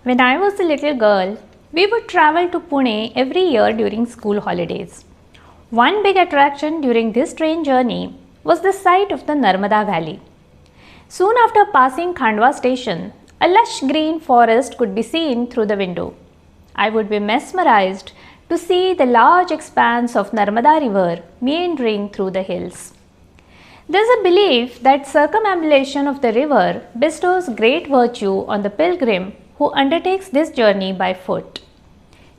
When I was a little girl, we would travel to Pune every year during school holidays. One big attraction during this train journey was the sight of the Narmada Valley. Soon after passing Khandwa station, a lush green forest could be seen through the window. I would be mesmerized to see the large expanse of Narmada river meandering through the hills. There is a belief that circumambulation of the river bestows great virtue on the pilgrim who undertakes this journey by foot.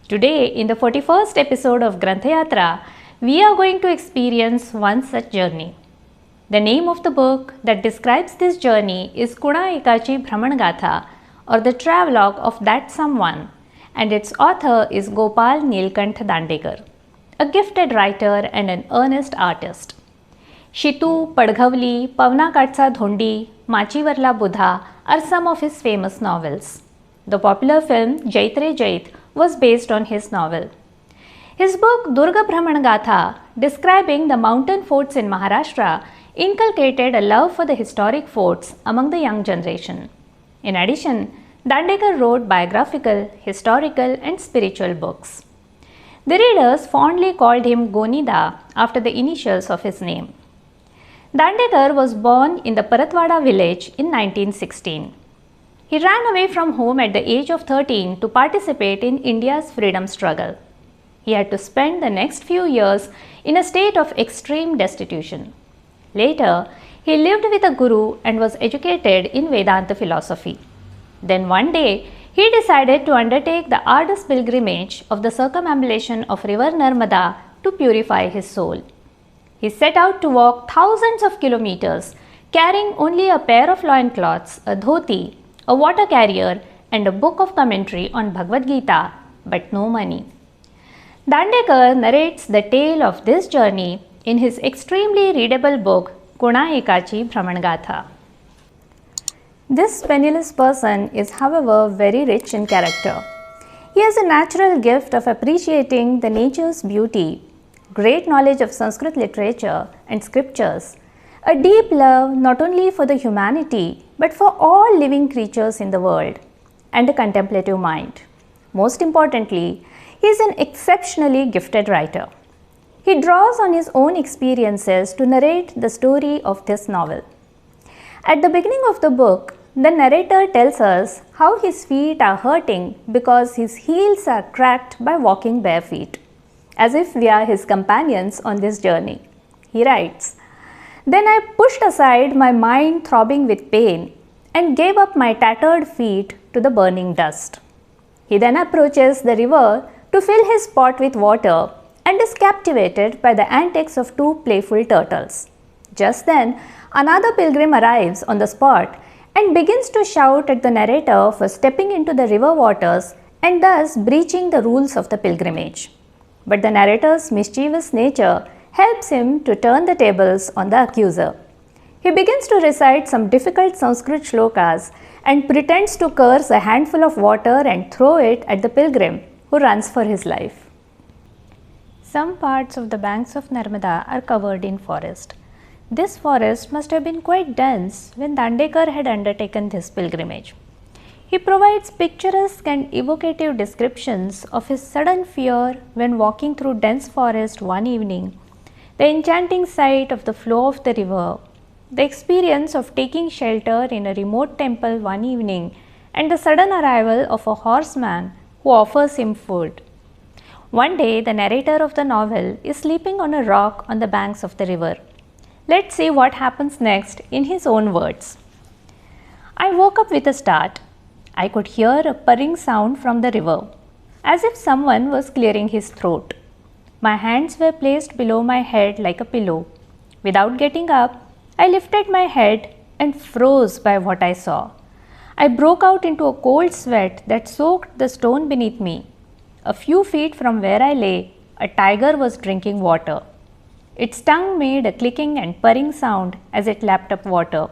Today, in the 41st episode of Granthayatra, we are going to experience one such journey. The name of the book that describes this journey is Kuna Ekachi Brahmangatha, or the travelogue of that someone, and its author is Gopal Nilkanth Dandekar, a gifted writer and an earnest artist. Shitu, Padghavli, Pavnakatsa Dhondi, Machivarla Buddha are some of his famous novels. The popular film Jaitre Jait was based on his novel. His book Durga Brahmangatha, describing the mountain forts in Maharashtra, inculcated a love for the historic forts among the young generation. In addition, Dandekar wrote biographical, historical and spiritual books. The readers fondly called him Gonida after the initials of his name. Dandekar was born in the Paratwada village in 1916. He ran away from home at the age of 13 to participate in India's freedom struggle. He had to spend the next few years in a state of extreme destitution. Later, he lived with a guru and was educated in Vedanta philosophy. Then one day, he decided to undertake the arduous pilgrimage of the circumambulation of river Narmada to purify his soul. He set out to walk thousands of kilometers, carrying only a pair of loincloths, a dhoti, a water carrier and a book of commentary on Bhagavad Gita, but no money. Dandekar narrates the tale of this journey in his extremely readable book Kuna Ekachi Brahmangatha. This penniless person is, however, very rich in character. He has a natural gift of appreciating the nature's beauty, great knowledge of Sanskrit literature and scriptures, a deep love not only for the humanity but for all living creatures in the world, and a contemplative mind. Most importantly, he is an exceptionally gifted writer. He draws on his own experiences to narrate the story of this novel. At the beginning of the book, the narrator tells us how his feet are hurting because his heels are cracked by walking bare feet, as if we are his companions on this journey. He writes, "Then I pushed aside my mind throbbing with pain and gave up my tattered feet to the burning dust." He then approaches the river to fill his pot with water and is captivated by the antics of two playful turtles. Just then, another pilgrim arrives on the spot and begins to shout at the narrator for stepping into the river waters and thus breaching the rules of the pilgrimage. But the narrator's mischievous nature helps him to turn the tables on the accuser. He begins to recite some difficult Sanskrit shlokas and pretends to curse a handful of water and throw it at the pilgrim, who runs for his life. Some parts of the banks of Narmada are covered in forest. This forest must have been quite dense when Dandekar had undertaken this pilgrimage. He provides picturesque and evocative descriptions of his sudden fear when walking through dense forest one evening, the enchanting sight of the flow of the river, the experience of taking shelter in a remote temple one evening, and the sudden arrival of a horseman who offers him food. One day, the narrator of the novel is sleeping on a rock on the banks of the river. Let's see what happens next in his own words. "I woke up with a start. I could hear a purring sound from the river, as if someone was clearing his throat. My hands were placed below my head like a pillow. Without getting up, I lifted my head and froze by what I saw. I broke out into a cold sweat that soaked the stone beneath me. A few feet from where I lay, a tiger was drinking water. Its tongue made a clicking and purring sound as it lapped up water.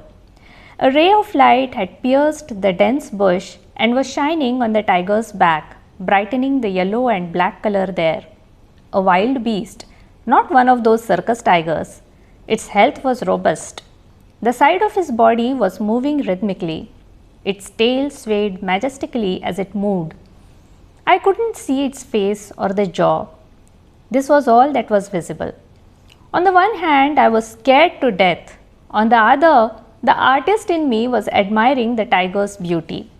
A ray of light had pierced the dense bush and was shining on the tiger's back, brightening the yellow and black color there. A wild beast, not one of those circus tigers. Its health was robust. The side of his body was moving rhythmically. Its tail swayed majestically as it moved. I couldn't see its face or the jaw. This was all that was visible. On the one hand, I was scared to death. On the other, the artist in me was admiring the tiger's beauty.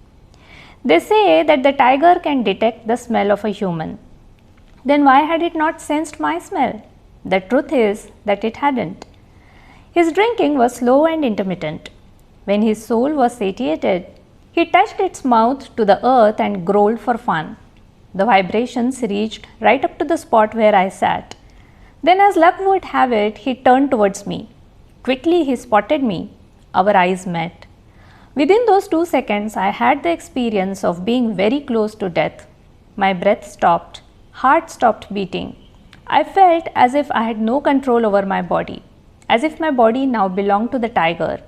They say that the tiger can detect the smell of a human. Then why had it not sensed my smell? The truth is that it hadn't. His drinking was slow and intermittent. When his soul was satiated, he touched its mouth to the earth and growled for fun. The vibrations reached right up to the spot where I sat. Then, as luck would have it, he turned towards me. Quickly he spotted me. Our eyes met. Within those 2 seconds, I had the experience of being very close to death. My breath stopped. Heart stopped beating. I felt as if I had no control over my body, as if my body now belonged to the tiger.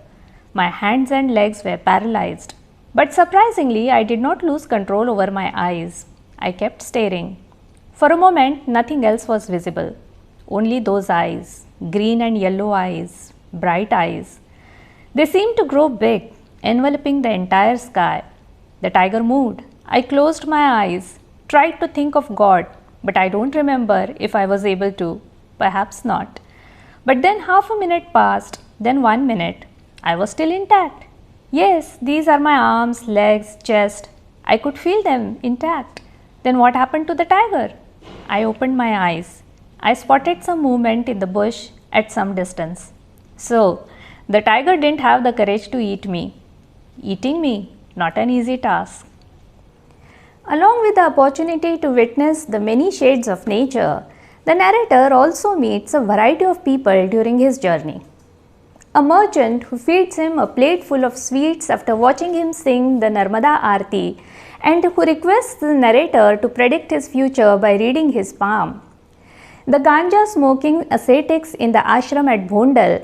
My hands and legs were paralyzed. But surprisingly, I did not lose control over my eyes. I kept staring. For a moment, nothing else was visible. Only those eyes, green and yellow eyes, bright eyes. They seemed to grow big, enveloping the entire sky. The tiger moved. I closed my eyes, tried to think of God, but I don't remember if I was able to. Perhaps not. But then half a minute passed, then 1 minute. I was still intact. Yes, these are my arms, legs, chest. I could feel them intact. Then what happened to the tiger? I opened my eyes. I spotted some movement in the bush at some distance. So, the tiger didn't have the courage to eat me. Eating me, not an easy task. Along with the opportunity to witness the many shades of nature, the narrator also meets a variety of people during his journey. A merchant who feeds him a plate full of sweets after watching him sing the Narmada Aarti and who requests the narrator to predict his future by reading his palm. The ganja smoking ascetics in the ashram at Bhondal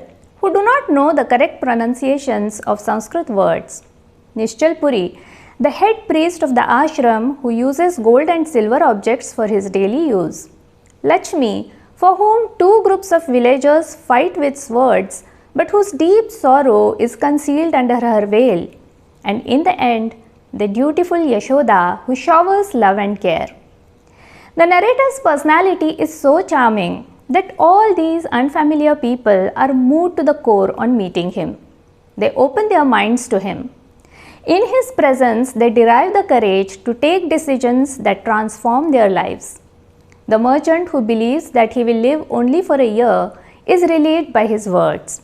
who do not know the correct pronunciations of Sanskrit words. Nishchal Puri, the head priest of the ashram who uses gold and silver objects for his daily use. Lakshmi, for whom 2 groups of villagers fight with swords but whose deep sorrow is concealed under her veil. And in the end, the dutiful Yashoda who showers love and care. The narrator's personality is so charming that all these unfamiliar people are moved to the core on meeting him. They open their minds to him. In his presence, they derive the courage to take decisions that transform their lives. The merchant who believes that he will live only for a year is relieved by his words.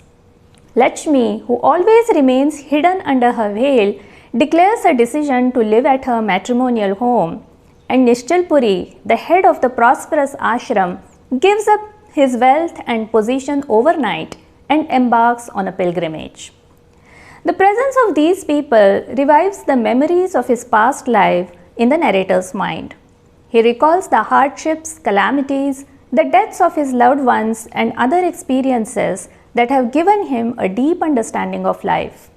Lakshmi, who always remains hidden under her veil, declares a decision to live at her matrimonial home. And Nishchal Puri, the head of the prosperous ashram, gives up his wealth and position overnight and embarks on a pilgrimage. The presence of these people revives the memories of his past life in the narrator's mind. He recalls the hardships, calamities, the deaths of his loved ones and other experiences that have given him a deep understanding of life.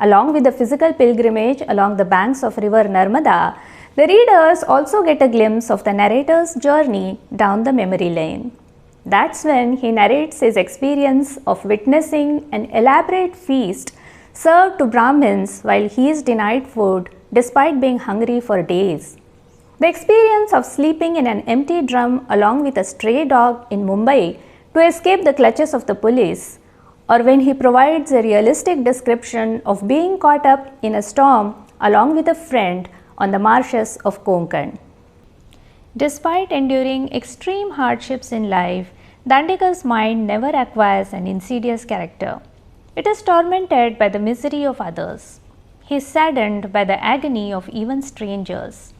Along with the physical pilgrimage along the banks of river Narmada, the readers also get a glimpse of the narrator's journey down the memory lane. That's when he narrates his experience of witnessing an elaborate feast served to Brahmins while he is denied food despite being hungry for days. The experience of sleeping in an empty drum along with a stray dog in Mumbai to escape the clutches of the police, or when he provides a realistic description of being caught up in a storm along with a friend on the marshes of Konkan. Despite enduring extreme hardships in life, Dandikar's mind never acquires an insidious character. It is tormented by the misery of others. He is saddened by the agony of even strangers.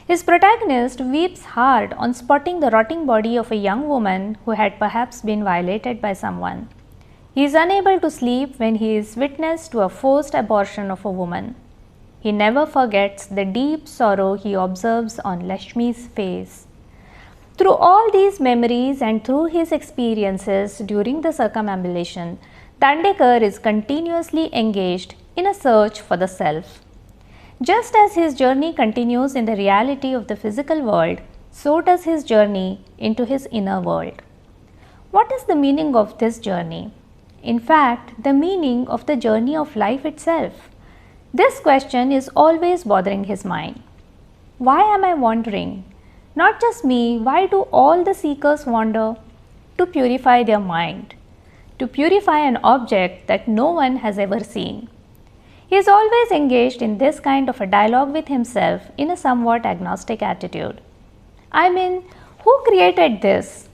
His protagonist weeps hard on spotting the rotting body of a young woman who had perhaps been violated by someone. He is unable to sleep when he is witness to a forced abortion of a woman. He never forgets the deep sorrow he observes on Lakshmi's face. Through all these memories and through his experiences during the circumambulation, Dandekar is continuously engaged in a search for the self. Just as his journey continues in the reality of the physical world, so does his journey into his inner world. What is the meaning of this journey? In fact, the meaning of the journey of life itself. This question is always bothering his mind. Why am I wandering? Not just me, why do all the seekers wander? To purify their mind, to purify an object that no one has ever seen. He is always engaged in this kind of a dialogue with himself in a somewhat agnostic attitude. I mean, who created this?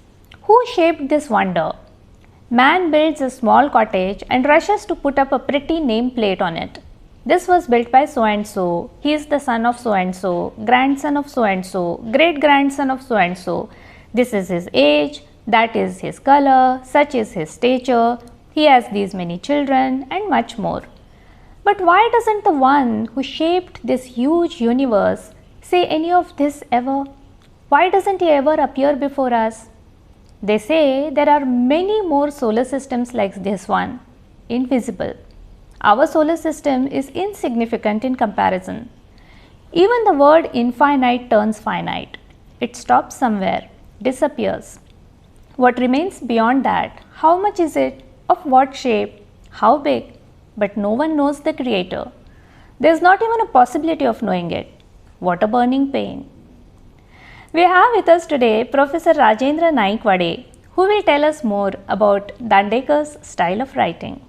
Who shaped this wonder? Man builds a small cottage and rushes to put up a pretty nameplate on it. This was built by so and so, he is the son of so and so, grandson of so and so, great grandson of so and so. This is his age, that is his color, such is his stature, he has these many children, and much more. But why doesn't the one who shaped this huge universe say any of this ever? Why doesn't he ever appear before us? They say there are many more solar systems like this one, invisible. Our solar system is insignificant in comparison. Even the word infinite turns finite. It stops somewhere, disappears. What remains beyond that? How much is it? Of what shape? How big? But no one knows the Creator. There is not even a possibility of knowing it. What a burning pain. We have with us today Professor Rajendra Naikwade, who will tell us more about Dandekar's style of writing.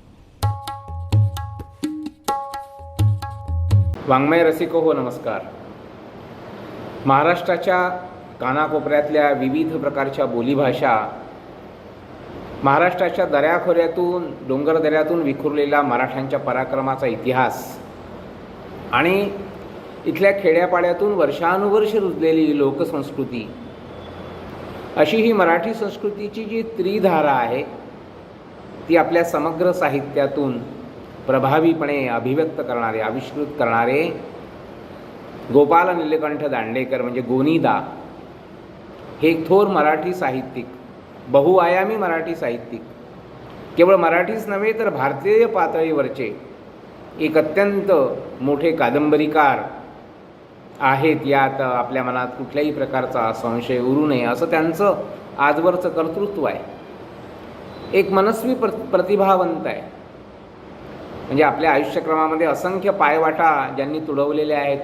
वाङ्मय रसिको हो नमस्कार. महाराष्ट्राच्या कानाकोपऱ्यातल्या विविध प्रकारच्या बोलीभाषा, महाराष्ट्राच्या दऱ्याखोऱ्यातून डोंगरदऱ्यातून विखुरलेला मराठ्यांच्या पराक्रमाचा इतिहास आणि इथल्या खेड्यापाड्यातून वर्षानुवर्ष रुजलेली लोकसंस्कृती, अशी ही मराठी संस्कृतीची जी त्रिधारा आहे ती आपल्या समग्र साहित्यातून प्रभावीपणे अभिव्यक्त करणारे, आविष्कृत करणारे गोपाल नीलकंठ दांडेकर म्हणजे गोनीदा हे एक थोर मराठी साहित्यिक, बहुआयामी मराठी साहित्यिक, केवळ मराठीच नव्हे तर भारतीय पातळीवरचे एक अत्यंत मोठे कादंबरीकार आहेत. यात आपल्या मनात कुठल्याही प्रकारचा संशय उरू नये असं त्यांचं आजवरचं कर्तृत्व आहे. एक मनस्वी प्रतिभावंत आहे. म्हणजे आपल्या आयुष्यक्रमामध्ये असंख्य पायवाटा ज्यांनी तुडवलेल्या आहेत,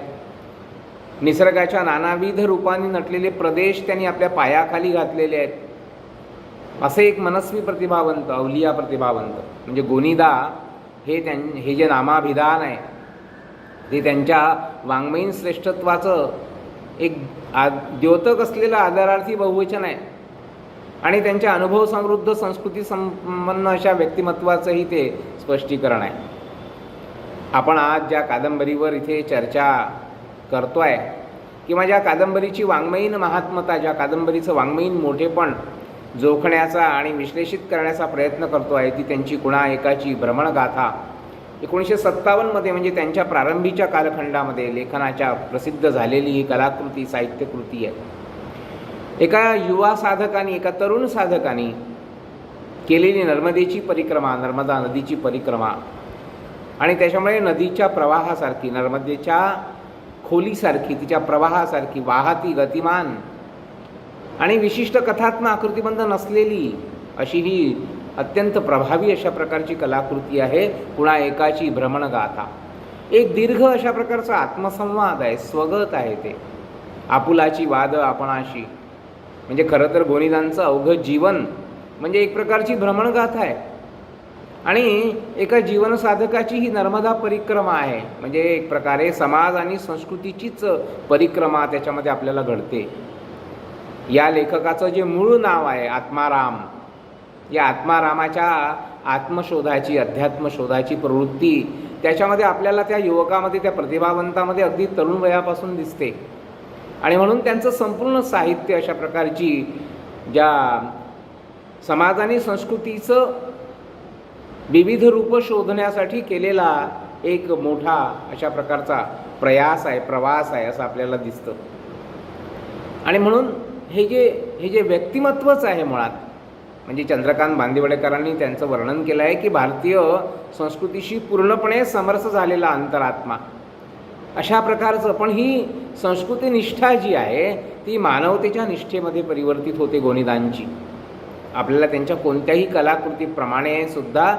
निसर्गाच्या नानाविध रूपांनी नटलेले प्रदेश त्यांनी आपल्या पायाखाली घातलेले आहेत, असे एक मनस्वी प्रतिभावंत, अवलिया प्रतिभावंत म्हणजे गोनीदा हे जे नामाभिधान आहे ते त्यांच्या वाङ्मयीन श्रेष्ठत्वाचं एक द्योतक असलेलं आदरार्थी बहुवचन आहे आणि त्यांच्या अनुभव समृद्ध संस्कृती संपन्न अशा व्यक्तिमत्वाचंही ते स्पष्टीकरण आहे. आपण आज ज्या कादंबरीवर इथे चर्चा करतो आहे किंवा ज्या कादंबरीची वाङ्मयीन महात्मता, ज्या कादंबरीचं वाङ्मयीन मोठेपण जोखण्याचा आणि विश्लेषित करण्याचा प्रयत्न करतो आहे ती त्यांची कुणा एकाची भ्रमणगाथा 1957 म्हणजे त्यांच्या प्रारंभीच्या कालखंडामध्ये लेखनाच्या प्रसिद्ध झालेली ही कलाकृती, साहित्यकृती आहे. एका युवा साधकाने, एका तरुण साधकाने केलेली नर्मदेची परिक्रमा, नर्मदा नदीची परिक्रमा आणि त्याच्यामुळे नदीच्या प्रवाहासारखी, नर्मदेच्या खोलीसारखी, तिच्या प्रवाहासारखी वाहती, गतिमान आणि विशिष्ट कथात्मक आकृतिबंध नसलेली अशी ही अत्यंत प्रभावी अशा प्रकारची कलाकृती आहे कुणा एकाची भ्रमणगाथा. एक दीर्घ अशा प्रकारचा आत्मसंवाद आहे, स्वगत आहे ते. आपुलाची वाद आपणाशी म्हणजे खरं तर गोनीदांचं अवघं जीवन म्हणजे एक प्रकारची भ्रमणगाथा आहे आणि एका जीवनसाधकाची ही नर्मदा परिक्रमा आहे. म्हणजे एक प्रकारे समाज आणि संस्कृतीचीच परिक्रमा त्याच्यामध्ये आपल्याला घडते. या लेखकाचं जे मूळ नाव आहे आत्माराम, या आत्मारामाच्या आत्मशोधाची, अध्यात्मशोधाची प्रवृत्ती त्याच्यामध्ये आपल्याला त्या युवकामध्ये, त्या प्रतिभावंतामध्ये अगदी तरुण वयापासून दिसते आणि म्हणून त्यांचं संपूर्ण साहित्य अशा प्रकारची ज्या समाज आणि संस्कृतीचं विविध रूप शोधण्यासाठी केलेला एक मोठा अशा प्रकारचा प्रयास आहे, प्रवास आहे असं आपल्याला दिसतं. आणि म्हणून हे जे व्यक्तिमत्वच आहे मुळात, म्हणजे चंद्रकांत बांदिवडेकरांनी त्यांचं वर्णन केलं आहे की भारतीय संस्कृतीशी पूर्णपणे समरस झालेला अंतरात्मा अशा प्रकारचं. पण ही संस्कृती निष्ठा जी आहे ती मानवतेच्या निष्ठेमध्ये परिवर्तित होते गोनीदांची. आपल्याला त्यांच्या कोणत्याही कलाकृतीप्रमाणे सुद्धा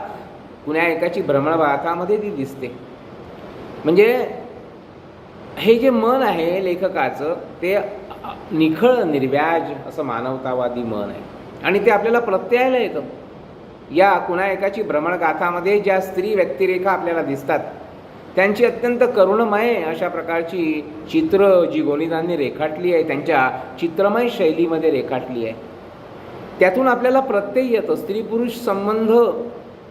कुण्या एकाची भ्रमणगाथामध्ये ती दिसते. म्हणजे हे जे मन आहे लेखकाचं ते निखळ निर्व्याज असं मानवतावादी मन आहे आणि ते आपल्याला प्रत्ययाला येतं. या कुणा एकाची भ्रमणगाथामध्ये ज्या स्त्री व्यक्तिरेखा आपल्याला दिसतात त्यांची अत्यंत करुणमय अशा प्रकारची चित्र जी गोनीदांनी रेखाटली आहे, त्यांच्या चित्रमय शैलीमध्ये रेखाटली आहे. त्यातून आपल्याला प्रत्यय येतं. स्त्री पुरुष संबंध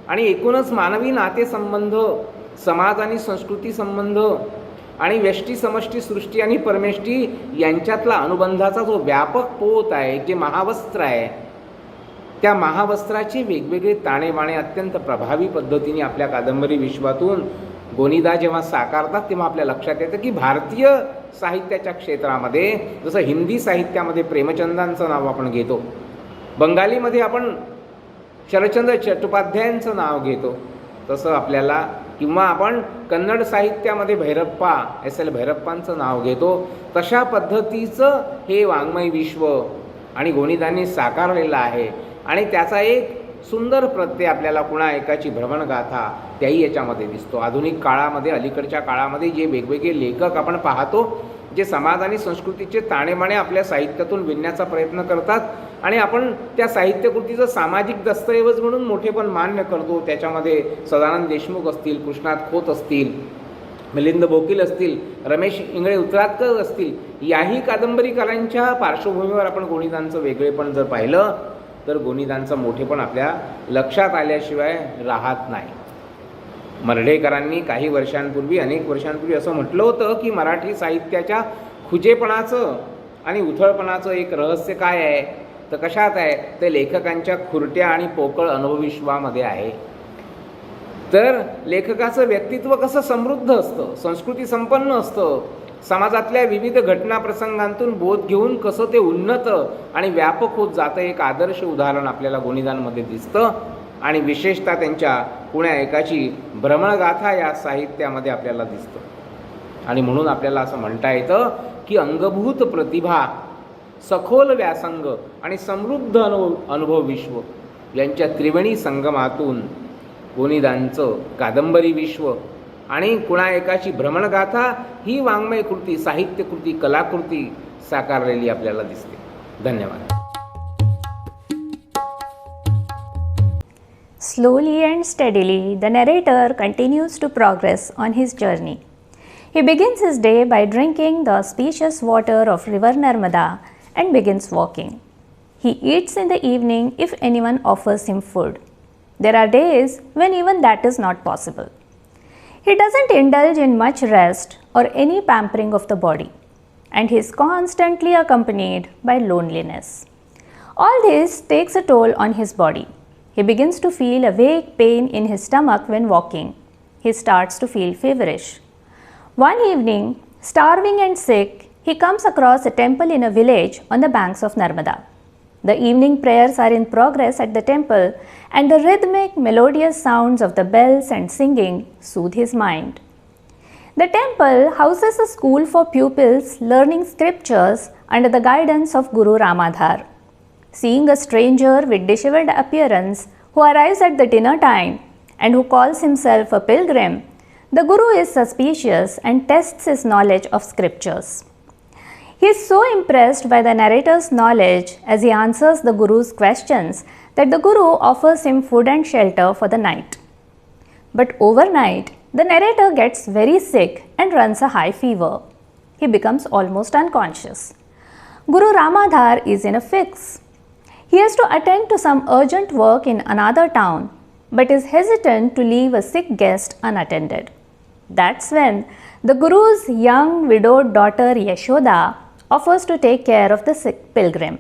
आणि एकूणच मानवी नातेसंबंध, समाज आणि संस्कृती संबंध आणि व्यष्टी समष्टी सृष्टी आणि परमेष्टी यांच्यातला अनुबंधाचा जो व्यापक पोत आहे, जे महावस्त्र आहे, त्या महावस्त्राचे वेगवेगळे ताणेबाणे अत्यंत प्रभावी पद्धतीने आपल्या कादंबरी विश्वातून गोनीदा जेव्हा साकारतात तेव्हा आपल्या लक्षात येतं की भारतीय साहित्याच्या क्षेत्रामध्ये जसं हिंदी साहित्यामध्ये प्रेमचंदांचं नाव आपण घेतो, बंगालीमध्ये आपण शरदचंद्र चट्टोपाध्यायांचं नाव घेतो, तसं आपल्याला किंवा आपण कन्नड साहित्यामध्ये भैरप्पा एस एल भैरप्पांचं नाव घेतो, तशा पद्धतीचं हे वाङ्मय विश्व आणि गोनीदांनी साकारलेलं आहे. आणि त्याचा एक सुंदर प्रत्यय आपल्याला कुणा एकाची भ्रमणगाथा त्याही याच्यामध्ये दिसतो. आधुनिक काळामध्ये, अलीकडच्या काळामध्ये जे वेगवेगळे लेखक आपण पाहतो, जे समाज आणि संस्कृतीचे ताणेबाणे आपल्या साहित्यातून विणण्याचा प्रयत्न करतात आणि आपण त्या साहित्यकृतीचं सामाजिक दस्तऐवज म्हणून मोठेपण मान्य करतो. त्याच्यामध्ये सदानंद देशमुख असतील, कृष्णात खोत असतील, मिलिंद बोकील असतील, रमेश इंगळे उतरातकर असतील, याही कादंबरीकारांच्या पार्श्वभूमीवर आपण गोनीदांचं वेगळेपण जर पाहिलं तर गोनीदांचं मोठेपण आपल्या लक्षात आल्याशिवाय राहत नाही. मर्ढेकरांनी काही वर्षांपूर्वी, अनेक वर्षांपूर्वी असं म्हटलं होतं की मराठी साहित्याच्या खुजेपणाचं आणि उथळपणाचं एक रहस्य काय आहे, तर कशात आहे, ते लेखकांच्या खुरट्या आणि पोकळ अनुभवविश्वामध्ये आहे. तर लेखकाचं व्यक्तित्व कसं समृद्ध असतं, संस्कृती संपन्न असतं, समाजातल्या विविध घटना प्रसंगांतून बोध घेऊन कसं ते उन्नत आणि व्यापक होत जातं, एक आदर्श उदाहरण आपल्याला गोनीदांमध्ये दिसतं. आणि विशेषतः त्यांच्या कुण्या एकाची भ्रमणगाथा या साहित्यामध्ये आपल्याला दिसतं. आणि म्हणून आपल्याला असं म्हणता येतं की अंगभूत प्रतिभा, सखोल व्यासंग आणि समृद्ध अनुभव विश्व यांच्या त्रिवेणी संगमातून गोनीदांचं कादंबरी विश्व आणि कुणा एकाची भ्रमणगाथा ही वाङ्मय कृती, साहित्यकृती, कलाकृती साकारलेली आपल्याला दिसते. धन्यवाद. Slowly and steadily, the narrator continues to progress on his journey. He begins his day by drinking the auspicious water of river Narmada and begins walking. He eats in the evening if anyone offers him food. There are days when even that is not possible. He doesn't indulge in much rest or any pampering of the body, and he is constantly accompanied by loneliness. All this takes a toll on his body. He begins to feel a vague pain in his stomach when walking. He starts to feel feverish. One evening, starving and sick, he comes across a temple in a village on the banks of Narmada. The evening prayers are in progress at the temple, and the rhythmic, melodious sounds of the bells and singing soothe his mind. The temple houses a school for pupils learning scriptures under the guidance of Guru Ramadhar. Seeing a stranger with disheveled appearance who arrives at the dinner time and who calls himself a pilgrim, the Guru is suspicious and tests his knowledge of scriptures. He is so impressed by the narrator's knowledge as he answers the Guru's questions that the Guru offers him food and shelter for the night. But overnight, the narrator gets very sick and runs a high fever. He becomes almost unconscious. Guru Ramadhar is in a fix. He has to attend to some urgent work in another town, but is hesitant to leave a sick guest unattended. That's when the Guru's young widowed daughter Yashoda offers to take care of the sick pilgrim.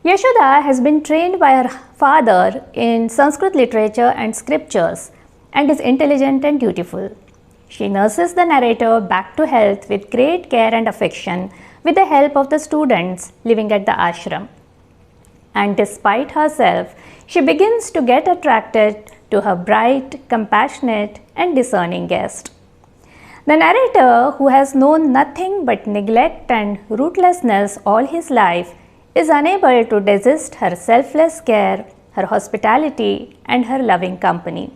Yashoda has been trained by her father in Sanskrit literature and scriptures and is intelligent and dutiful. She nurses the narrator back to health with great care and affection with the help of the students living at the ashram. And despite herself, she begins to get attracted to her bright, compassionate, and discerning guest. The narrator, who has known nothing but neglect and rootlessness all his life, is unable to resist her selfless care, her hospitality, and her loving company.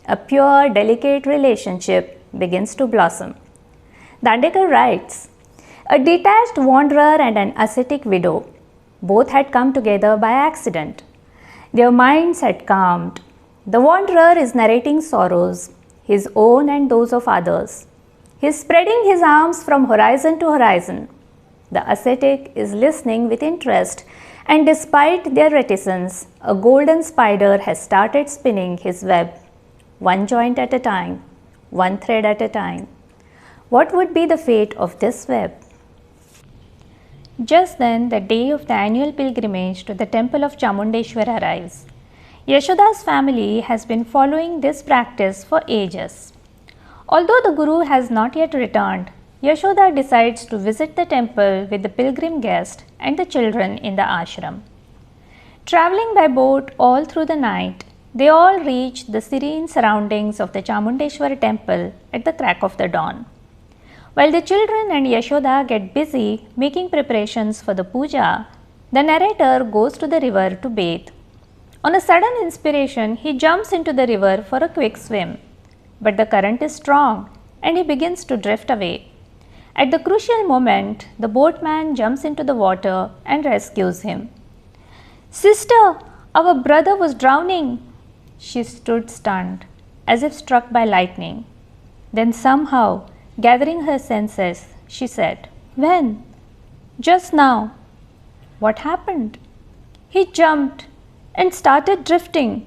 A pure, delicate relationship begins to blossom. Dandekar writes, a detached wanderer and an ascetic widow. Both had come together by accident. Their minds had calmed. The wanderer is narrating sorrows, his own and those of others. He is spreading his arms from horizon to horizon. The ascetic is listening with interest, and despite their reticence, a golden spider has started spinning his web, one joint at a time, one thread at a time. What would be the fate of this web? Just then, the day of the annual pilgrimage to the temple of Chamundeshwar arrives. Yashoda's family has been following this practice for ages. Although the Guru has not yet returned, Yashoda decides to visit the temple with the pilgrim guest and the children in the ashram. Traveling by boat all through the night, they all reach the serene surroundings of the Chamundeshwar temple at the crack of the dawn. While the children and Yashoda get busy making preparations for the puja, the narrator goes to the river to bathe. On a sudden inspiration, he jumps into the river for a quick swim. But the current is strong and he begins to drift away. At the crucial moment, the boatman jumps into the water and rescues him. Sister, our brother was drowning. She stood stunned, as if struck by lightning. Then somehow, gathering her senses, she said, When? Just now. What happened? He jumped and started drifting.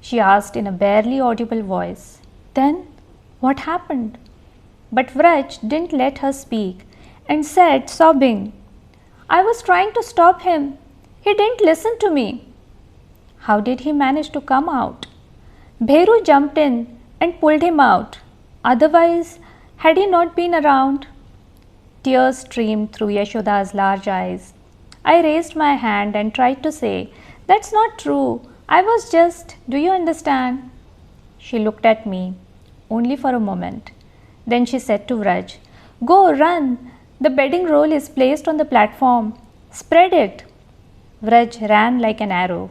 She asked in a barely audible voice. Then, what happened? But Vraj didn't let her speak and said, sobbing, I was trying to stop him. He didn't listen to me. How did he manage to come out? Bheru jumped in and pulled him out. Otherwise, had he not been around? Tears streamed through Yashoda's large eyes. I raised my hand and tried to say, That's not true. I was just, do you understand? She looked at me, only for a moment. Then she said to Vraj, Go, run. The bedding roll is placed on the platform. Spread it. Vraj ran like an arrow.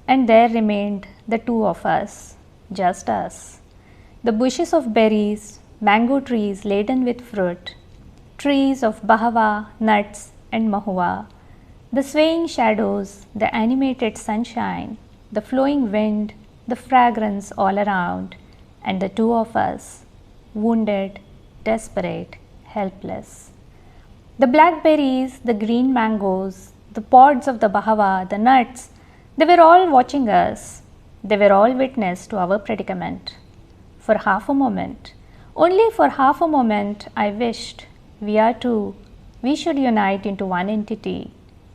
And there remained the two of us, just us. The bushes of berries, mango trees laden with fruit, trees of bahava, nuts and mahua, the swaying shadows, the animated sunshine, the flowing wind, the fragrance all around, and the two of us, wounded, desperate, helpless. The blackberries, the green mangoes, the pods of the bahava, the nuts, they were all watching us. They were all witness to our predicament. For half a moment, only for half a moment, I wished we should unite into one entity,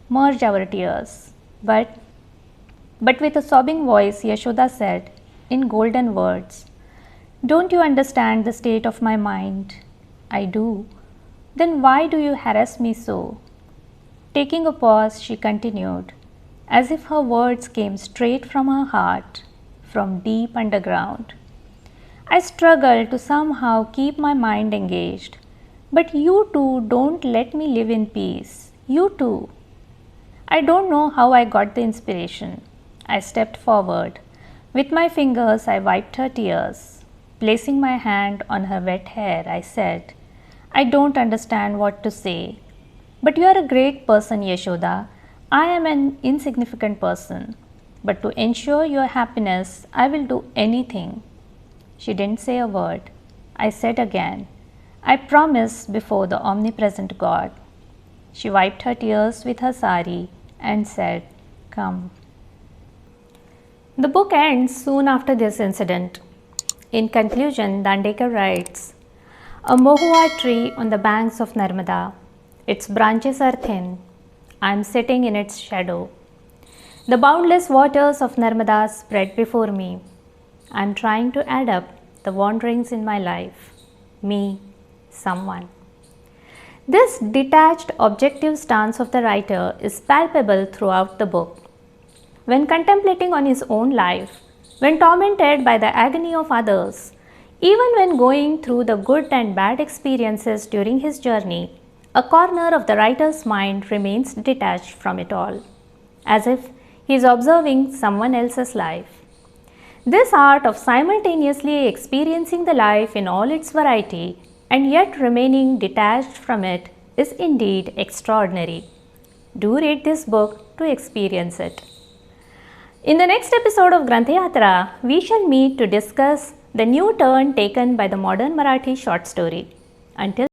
merge our tears. But with a sobbing voice, Yashoda said, in golden words, Don't you understand the state of my mind? I do. Then why do you harass me so? Taking a pause, she continued, as if her words came straight from her heart, from deep underground. I struggle to somehow keep my mind engaged, but you two don't let me live in peace. You too. I don't know how I got the inspiration. I stepped forward. With my fingers, I wiped her tears. Placing my hand on her wet hair, I said, I don't understand what to say. But you are a great person, Yashoda. I am an insignificant person. But to ensure your happiness, I will do anything. She didn't say a word. I said again, I promise before the omnipresent God. She wiped her tears with her sari and said, Come. The book ends soon after this incident. In conclusion, Dandekar writes, A mohua tree on the banks of Narmada. Its branches are thin. I am sitting in its shadow. The boundless waters of Narmada spread before me. I am trying to add up the wanderings in my life. Me, someone. This detached, objective stance of the writer is palpable throughout the book. When contemplating on his own life, when tormented by the agony of others, even when going through the good and bad experiences during his journey, a corner of the writer's mind remains detached from it all, as if he is observing someone else's life. This art of simultaneously experiencing the life in all its variety and yet remaining detached from it is indeed extraordinary. Do read this book to experience it. In the next episode of Granthayatra, we shall meet to discuss the new turn taken by the modern Marathi short story. Until